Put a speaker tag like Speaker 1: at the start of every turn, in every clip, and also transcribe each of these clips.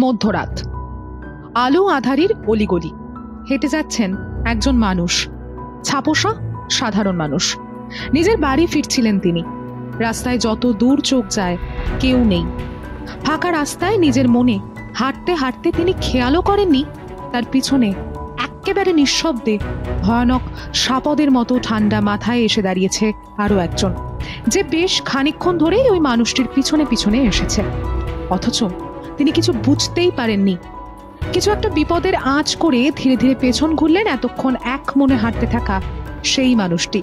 Speaker 1: মধ্যরাত, আলো আঁধারির অলিগলি হেঁটে যাচ্ছেন একজন মানুষ, ছাপোষা সাধারণ মানুষ। নিজের বাড়ি ফিরছিলেন তিনি। রাস্তায় যত দূর চোখ যায় কেউ নেই। ফাঁকা রাস্তায় নিজের মনে হাঁটতে হাঁটতে তিনি খেয়ালও করেননি তার পিছনে একেবারে নিঃশব্দে ভয়ানক সাপদের মতো ঠান্ডা মাথায় এসে দাঁড়িয়েছে আরো একজন, যে বেশ খানিকক্ষণ ধরেই ওই মানুষটির পিছনে পিছনে এসেছে। অথচ তিনি কিছু বুঝতেই পারেননি। কিছু একটা বিপদের আঁচ করে ধীরে ধীরে পেছন ঘুরলেন এতক্ষণ এক মনে হাঁটতে থাকা সেই মানুষটি।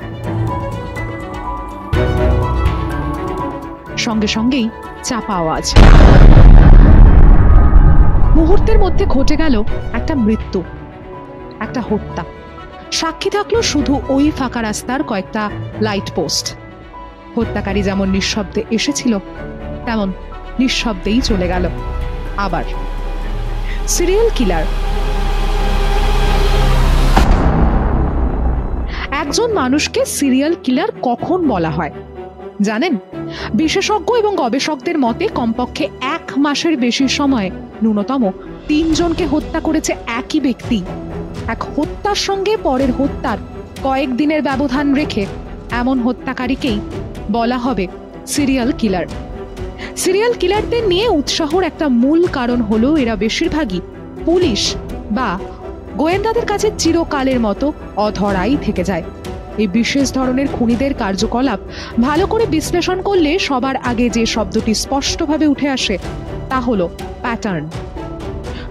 Speaker 1: সঙ্গে সঙ্গেই চাপা আওয়াজ। মুহূর্তের মধ্যে ঘটে গেল একটা মৃত্যু, একটা হত্যা। সাক্ষী থাকলো শুধু ওই ফাঁকা রাস্তার কয়েকটা লাইট পোস্ট। হত্যাকারী যেমন নিঃশব্দে এসেছিল তেমন নিঃশব্দেই চলে গেল। আবার সিরিয়াল কিলার। একজন মানুষকে সিরিয়াল কিলার কখন বলা হয় জানেন? বিশেষজ্ঞ এবং গবেষকদের মতে কমপক্ষে 1 মাসের বেশি সময়ে ন্যূনতম 3 জনকে হত্যা করেছে একই ব্যক্তি। এক হত্যার সঙ্গে পরের হত্যার কয়েকদিনের ব্যবধান রেখে এমন হত্যাকারীকেই বলা হবে সিরিয়াল কিলার। সিরিয়াল কিলারদের নিয়ে উৎসাহের একটা মূল কারণ হলো এরা বেশিরভাগই পুলিশ বা গোয়েন্দাদের কাছে চিরকালের মতো অধরাই থেকে যায়। এই বিশেষ ধরনের খুনিদের কার্যকলাপ ভালো করে বিশ্লেষণ করলে সবার আগে যে শব্দটি স্পষ্টভাবে উঠে আসে তা হলো প্যাটার্ন।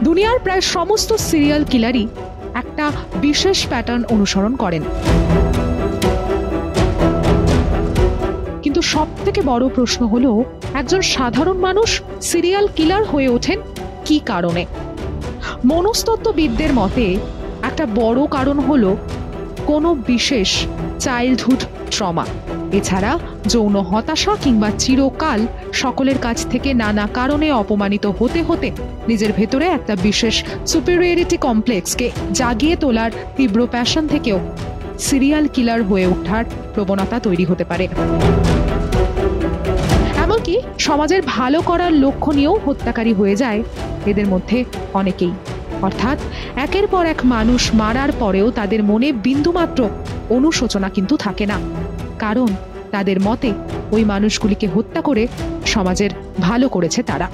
Speaker 1: দুনিয়ার প্রায় সমস্ত সিরিয়াল কিলারই একটা বিশেষ প্যাটার্ন অনুসরণ করেন। কিন্তু সব থেকে বড় প্রশ্ন হলো, একজন সাধারণ মানুষ সিরিয়াল কিলার হয়ে ওঠেন কি কারণে? মনস্তত্ত্ববিদদের মতে একটা বড় কারণ হলো কোনো বিশেষ চাইল্ডহুড ট্রমা, এছাড়া যৌন হতাশা কিংবা চিরকাল সকলের কাছ থেকে নানা কারণে অপমানিত হতে হতে নিজের ভেতরে একটা বিশেষ সুপিরিয়রিটি কমপ্লেক্সকে জাগিয়ে তোলার তীব্র প্যাশন থেকেও সিরিয়াল কিলার হয়ে ওঠার প্রবণতা তৈরি হতে পারে। এমনকি সমাজের ভালো করার লক্ষ্য নিয়েও হত্যাকারী হয়ে যায় এদের মধ্যে অনেকেই। অর্থাৎ একের পর এক মানুষ মারার পরেও তাদের মনে বিন্দুমাত্র অনুশোচনা কিন্তু থাকে না, কারণ তাদের মতে ওই মানুষগুলিকে হত্যা করে সমাজের ভালো করেছে তারা।